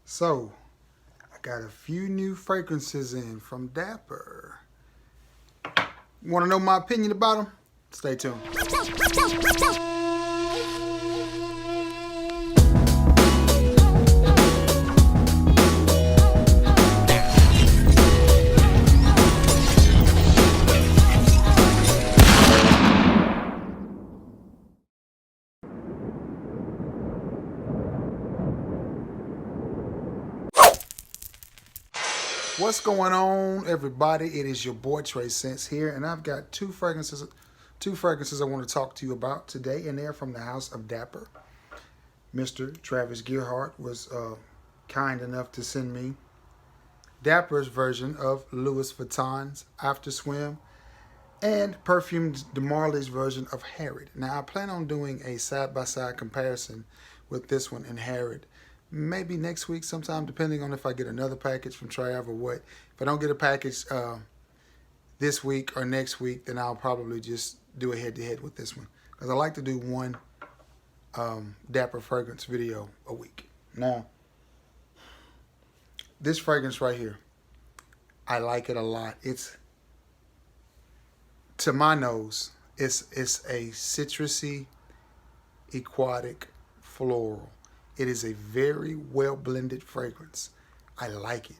So, I got a few new fragrances in from Dapper. Want to know my opinion about them? Stay tuned. What's going on, everybody? It is your boy Trey Sense here, and I've got two fragrances I want to talk to you about today, and they're from the house of Dapper. Mr. Travis Gearhart was kind enough to send me Dapper's version of Louis Vuitton's After Swim and Perfumes de Marly's version of Herod. Now, I plan on doing a side-by-side comparison with this one and Herod. Maybe next week sometime, depending on if I get another package from Trav or what. If I don't get a package this week or next week, then I'll probably just do a head-to-head with this one. Because I like to do one Dapper fragrance video a week. Now, this fragrance right here, I like it a lot. It's, to my nose, it's a citrusy, aquatic, floral. It is a very well blended fragrance. I like it.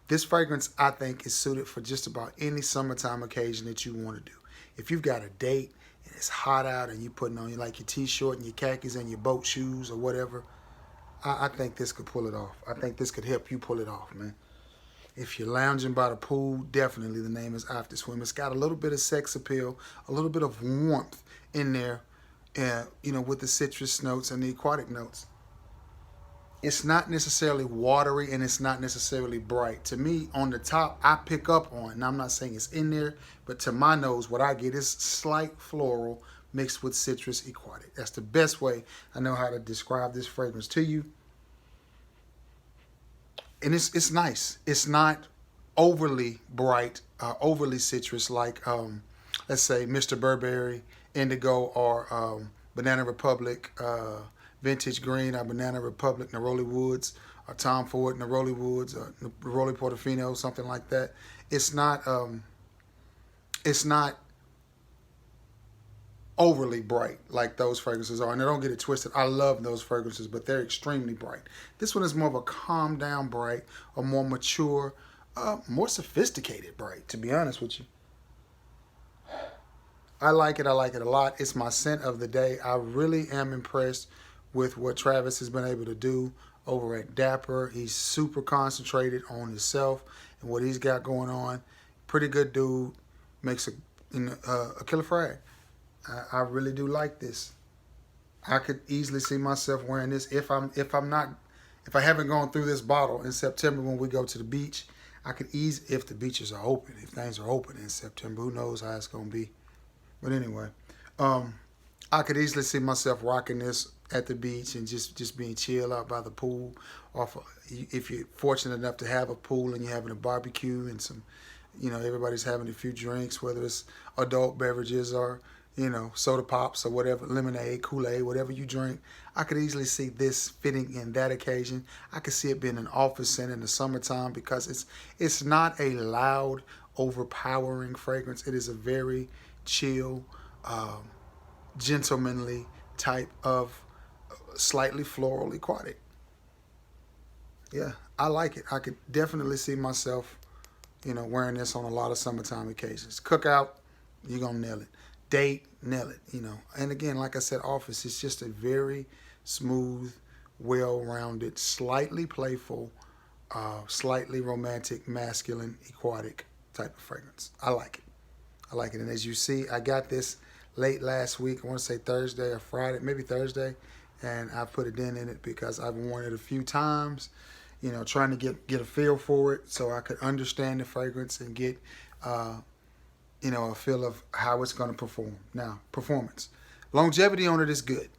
This fragrance, I think, is suited for just about any summertime occasion that you want to do. If you've got a date and it's hot out and you're putting on like your t-shirt and your khakis and your boat shoes or whatever, I think this could pull it off. I think this could help you pull it off, man. If you're lounging by the pool, definitely the name is After Swim. It's got a little bit of sex appeal, a little bit of warmth in there, with the citrus notes and the aquatic notes. It's not necessarily watery and it's not necessarily bright. To me, on the top, I pick up on, and I'm not saying it's in there, but to my nose, what I get is slight floral mixed with citrus aquatic. That's the best way I know how to describe this fragrance to you. And it's nice. It's not overly bright, overly citrus like, let's say, Mr. Burberry, Indigo, or Banana Republic, Vintage Green, or Banana Republic, Neroli Woods, or Tom Ford, Neroli Woods, or Neroli Portofino, something like that. It's not overly bright like those fragrances are. And I don't get it twisted. I love those fragrances, but they're extremely bright. This one is more of a calm down bright, a more mature, more sophisticated bright, to be honest with you. I like it. I like it a lot. It's my scent of the day. I really am impressed with what Travis has been able to do over at Dapper. He's super concentrated on himself and what he's got going on. Pretty good dude. Makes a killer frag. I really do like this. I could easily see myself wearing this if I haven't gone through this bottle in September when we go to the beach. I could if the beaches are open, if things are open in September, who knows how it's gonna be. But anyway, I could easily see myself rocking this at the beach and just being chill out by the pool. If you're fortunate enough to have a pool and you're having a barbecue and some, everybody's having a few drinks, whether it's adult beverages or, soda pops or whatever, lemonade, Kool-Aid, whatever you drink. I could easily see this fitting in that occasion. I could see it being an office scent in the summertime because it's not a loud, overpowering fragrance. It is a very chill, gentlemanly type of slightly floral aquatic. Yeah, I like it. I could definitely see myself, wearing this on a lot of summertime occasions. Cookout, you're going to nail it. Date, nail it, And again, like I said, office, it's just a very smooth, well-rounded, slightly playful, slightly romantic, masculine, aquatic type of fragrance. I like it. I like it. And as you see, I got this late last week. I want to say Thursday or Friday, maybe Thursday. And I put a dent in it because I've worn it a few times, trying to get a feel for it so I could understand the fragrance and get, a feel of how it's going to perform. Now, performance. Longevity on it is good.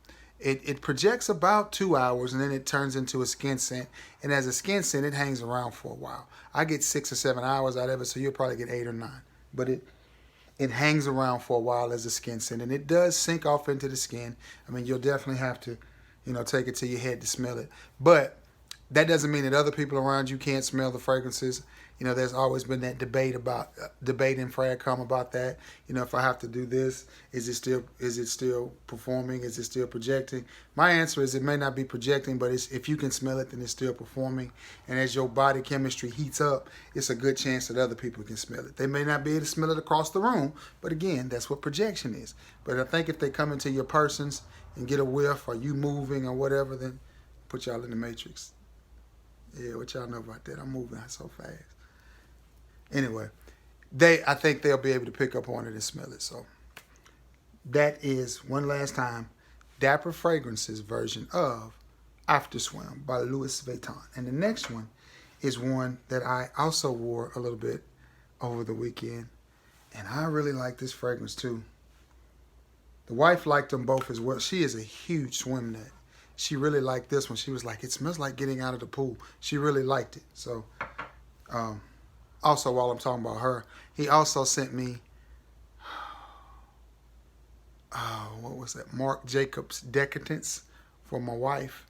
It projects about 2 hours and then it turns into a skin scent. And as a skin scent, it hangs around for a while. I get 6 or 7 hours out of it, so you'll probably get 8 or 9. But it hangs around for a while as a skin scent, and it does sink off into the skin. I mean, you'll definitely have to, take it to your head to smell it. But That doesn't mean that other people around you can't smell the fragrances. You know, there's always been that debate in Fragcom about that. You know, if I have to do this, is it still performing? Is it still projecting? My answer is it may not be projecting, but if you can smell it, then it's still performing. And as your body chemistry heats up, it's a good chance that other people can smell it. They may not be able to smell it across the room, but again, that's what projection is. But I think if they come into your persons and get a whiff, or you moving or whatever, then put y'all in the matrix. Yeah, what y'all know about that? I'm moving so fast. Anyway, I think they'll be able to pick up on it and smell it. So that is, one last time, Dapper Fragrances version of After Swim by Louis Vuitton. And the next one is one that I also wore a little bit over the weekend. And I really like this fragrance too. The wife liked them both as well. She is a huge swim nut. She really liked this one. She was like, it smells like getting out of the pool. She really liked it. So, also, while I'm talking about her, he also sent me, what was that? Marc Jacobs Decadence for my wife.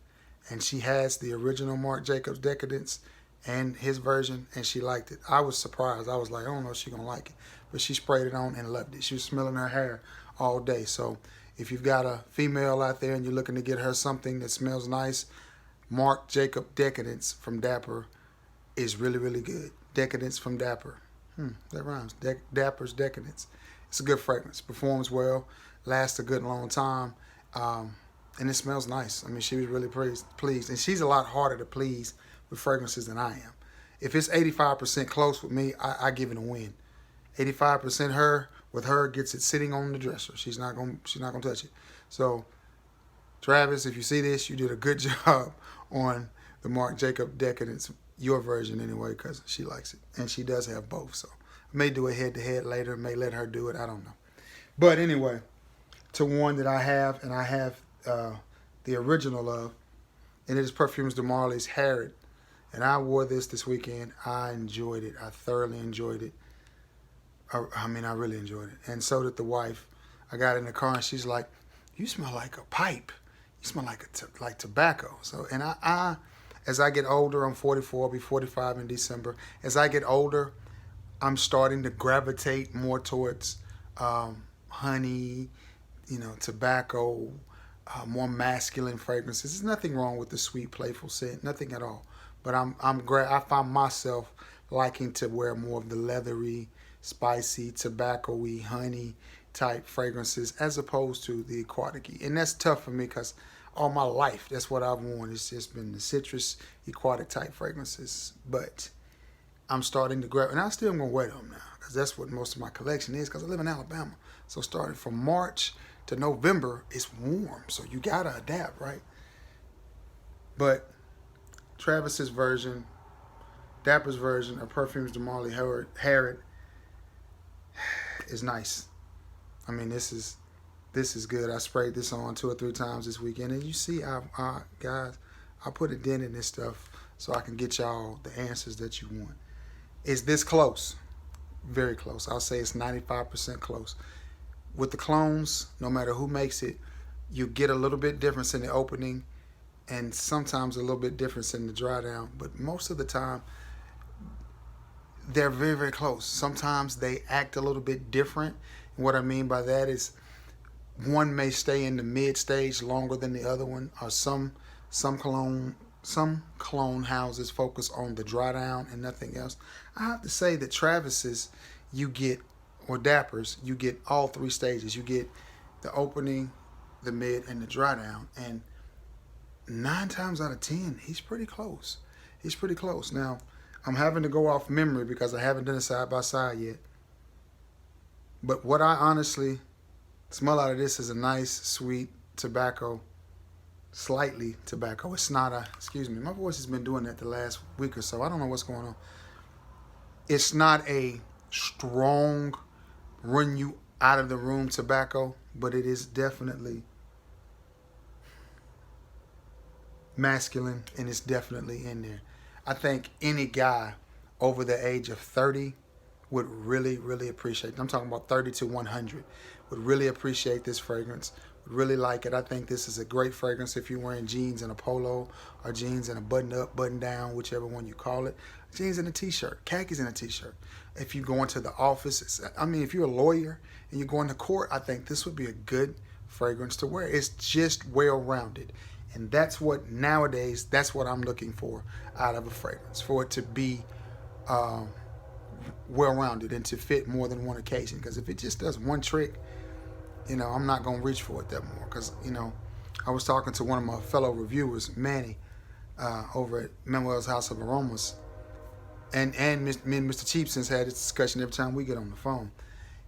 And she has the original Marc Jacobs Decadence and his version, and she liked it. I was surprised. I was like, I don't know if she's going to like it. But she sprayed it on and loved it. She was smelling her hair all day. So if you've got a female out there and you're looking to get her something that smells nice, Marc Jacobs Decadence from Dapper is really, really good. Decadence from Dapper. That rhymes. Dapper's Decadence. It's a good fragrance. Performs well. Lasts a good long time. And it smells nice. I mean, she was really pleased. And she's a lot harder to please with fragrances than I am. If it's 85% close with me, I give it a win. 85% her with her gets it sitting on the dresser. She's not gonna touch it. So, Travis, if you see this, you did a good job on the Marc Jacobs Decadence, your version anyway, because she likes it. And she does have both. So I may do a head-to-head later, may let her do it. I don't know. But anyway, to one that I have, and I have the original of, and it is Perfumes de Marly Herod. And I wore this weekend. I enjoyed it. I thoroughly enjoyed it. I mean, I really enjoyed it. And so did the wife. I got in the car and she's like, you smell like a pipe. You smell like tobacco. So, and I, as I get older, I'm 44, I'll be 45 in December. As I get older, I'm starting to gravitate more towards honey, tobacco, more masculine fragrances. There's nothing wrong with the sweet, playful scent, nothing at all. But I find myself liking to wear more of the leathery, spicy, tobacco-y, honey type fragrances as opposed to the aquatic-y. And that's tough for me because all my life, that's what I've worn. It's just been the citrus, aquatic type fragrances. But I'm starting to grab, and I still am going to wear them now because that's what most of my collection is because I live in Alabama. So starting from March to November, it's warm. So you got to adapt, right? But Travis's version, Dapper's version of Perfumes de Marly Herod is nice. I mean, this is good. I sprayed this on 2 or 3 times this weekend, and you see, guys, I put a dent in this stuff so I can get y'all the answers that you want. Is this close? Very close. I'll say it's 95% close. With the clones, no matter who makes it, you get a little bit difference in the opening, and sometimes a little bit difference in the dry down. But most of the time, they're very, very close. Sometimes they act a little bit different. And what I mean by that is one may stay in the mid stage longer than the other one, or some cologne houses focus on the dry down and nothing else. I have to say that Travis's, you get, or Dapper's, you get all 3 stages. You get the opening, the mid, and the dry down. And 9 times out of 10, he's pretty close. He's pretty close. Now, I'm having to go off memory because I haven't done a side by side yet. But what I honestly smell out of this is a nice, sweet tobacco, slightly tobacco. It's not a, excuse me, my voice has been doing that the last week or so. I don't know what's going on. It's not a strong, run you out of the room tobacco, but it is definitely masculine, and it's definitely in there. I think any guy over the age of 30 would really, really appreciate it. I'm talking about 30 to 100 would really appreciate this fragrance. Really like it. I think this is a great fragrance if you're wearing jeans and a polo, or jeans and a button up, button down, whichever one you call it. Jeans and a t-shirt, khakis and a t-shirt. If you go into the office, I mean, if you're a lawyer and you're going to court, I think this would be a good fragrance to wear. It's just well-rounded. And that's what nowadays, that's what I'm looking for out of a fragrance, for it to be well-rounded and to fit more than one occasion. Because if it just does one trick, you know, I'm not going to reach for it that more. Because, you know, I was talking to one of my fellow reviewers, Manny, over at Manuel's House of Aromas. And me and Mr. Cheapson's had this discussion every time we get on the phone.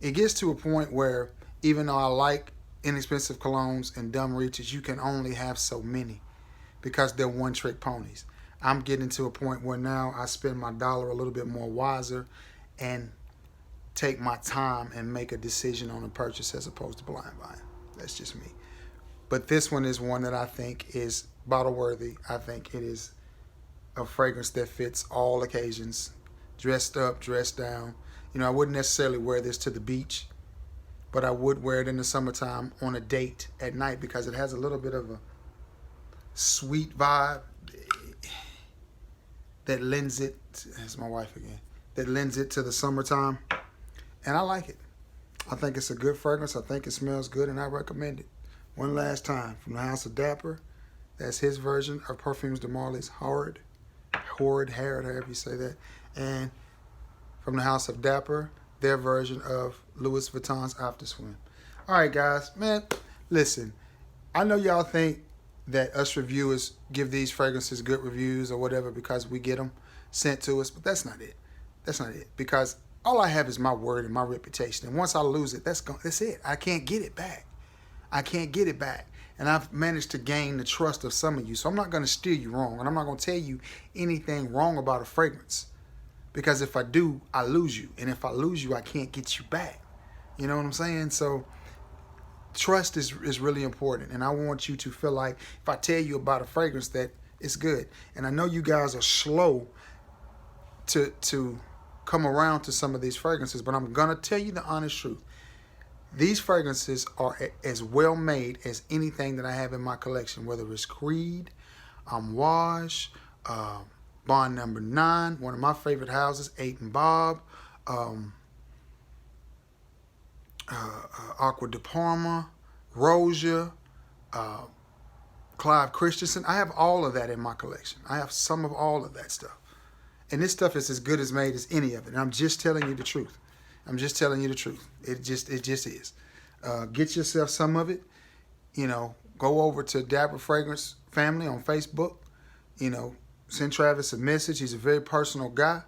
It gets to a point where, even though I like inexpensive colognes and dumb reaches, you can only have so many because they're one-trick ponies. I'm getting to a point where now I spend my dollar a little bit more wiser and take my time and make a decision on a purchase as opposed to blind buying. That's just me. But this one is one that I think is bottle worthy. I think it is a fragrance that fits all occasions, dressed up, dressed down. You know, I wouldn't necessarily wear this to the beach, but I would wear it in the summertime on a date at night because it has a little bit of a sweet vibe that lends it, that's my wife again, that lends it to the summertime. And I like it. I think it's a good fragrance. I think it smells good, and I recommend it. One last time, from the House of Dapper, that's his version of Perfumes de Marly Herod, however you say that. And from the House of Dapper, their version of Louis Vuitton's After Swim. All right, guys, man, listen, I know y'all think that us reviewers give these fragrances good reviews or whatever because we get them sent to us, but that's not it. That's not it. Because all I have is my word and my reputation. And once I lose it, that's it. I can't get it back. I can't get it back. And I've managed to gain the trust of some of you. So I'm not going to steer you wrong. And I'm not going to tell you anything wrong about a fragrance. Because if I do, I lose you. And if I lose you, I can't get you back. You know what I'm saying? So trust is really important. And I want you to feel like if I tell you about a fragrance that it's good. And I know you guys are slow to come around to some of these fragrances, but I'm going to tell you the honest truth. These fragrances are as well made as anything that I have in my collection, whether it's Creed, Amouage, Bond Number 9, one of my favorite houses, 8 and Bob, Aqua de Parma, Rosia, Clive Christensen. I have all of that in my collection. I have some of all of that stuff. And this stuff is as good as made as any of it. And I'm just telling you the truth. I'm just telling you the truth. It just is. Get yourself some of it. You know, go over to Dapper Fragrance Family on Facebook. You know, send Travis a message. He's a very personal guy.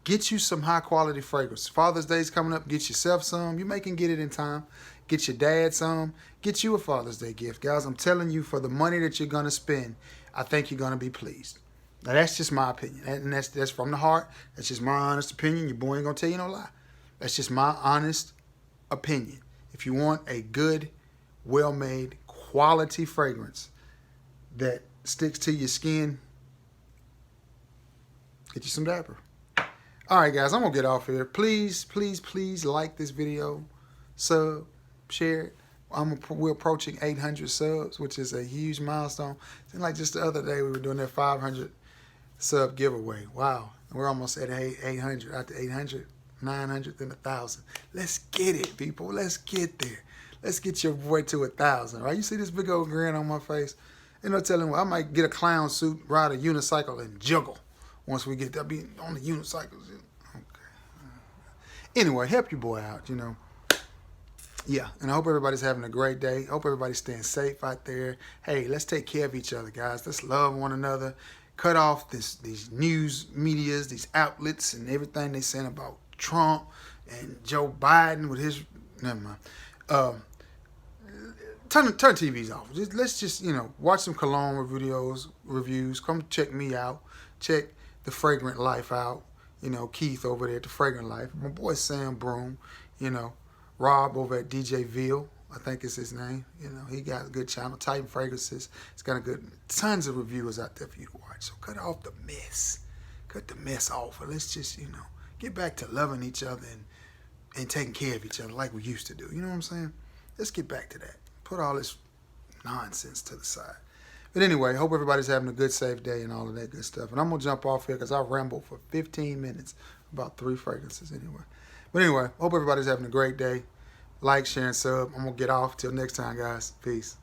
Get you some high quality fragrance. Father's Day's coming up. Get yourself some. You may can get it in time. Get your dad some. Get you a Father's Day gift. Guys, I'm telling you, for the money that you're going to spend, I think you're going to be pleased. Now, that's just my opinion. And that's from the heart. That's just my honest opinion. Your boy ain't going to tell you no lie. That's just my honest opinion. If you want a good, well-made, quality fragrance that sticks to your skin, get you some Dapper. All right, guys, I'm going to get off here. Please, please, please like this video. Sub, share it. We're approaching 800 subs, which is a huge milestone. Seemed like just the other day we were doing that 500 sub giveaway. Wow. We're almost at 800. After 800, 900, then 1,000. Let's get it, people. Let's get there. Let's get your boy to 1,000, right? You see this big old grin on my face? Ain't no telling what. I might get a clown suit, ride a unicycle, and juggle once we get there. Be on the unicycles. Okay. Anyway, help your boy out, you know. Yeah, and I hope everybody's having a great day. I hope everybody's staying safe out there. Hey, let's take care of each other, guys. Let's love one another. Cut off these news medias, these outlets, and everything they saying about Trump and Joe Biden with his, never mind. Turn TVs off. Let's just, you know, watch some cologne reviews. Come check me out. Check The Fragrant Life out. You know, Keith over there at The Fragrant Life. My boy Sam Broom, you know. Rob over at DJ Ville, I think is his name. You know, he got a good channel. Titan Fragrances. It's got tons of reviewers out there for you to watch. So cut off the mess. Cut the mess off. And let's just, you know, get back to loving each other and taking care of each other like we used to do. You know what I'm saying? Let's get back to that. put all this nonsense to the side. But anyway, hope everybody's having a good, safe day and all of that good stuff. And I'm going to jump off here because I rambled for 15 minutes about 3 fragrances anyway. But anyway, hope everybody's having a great day. Like, share, and sub. I'm going to get off. Till next time, guys. Peace.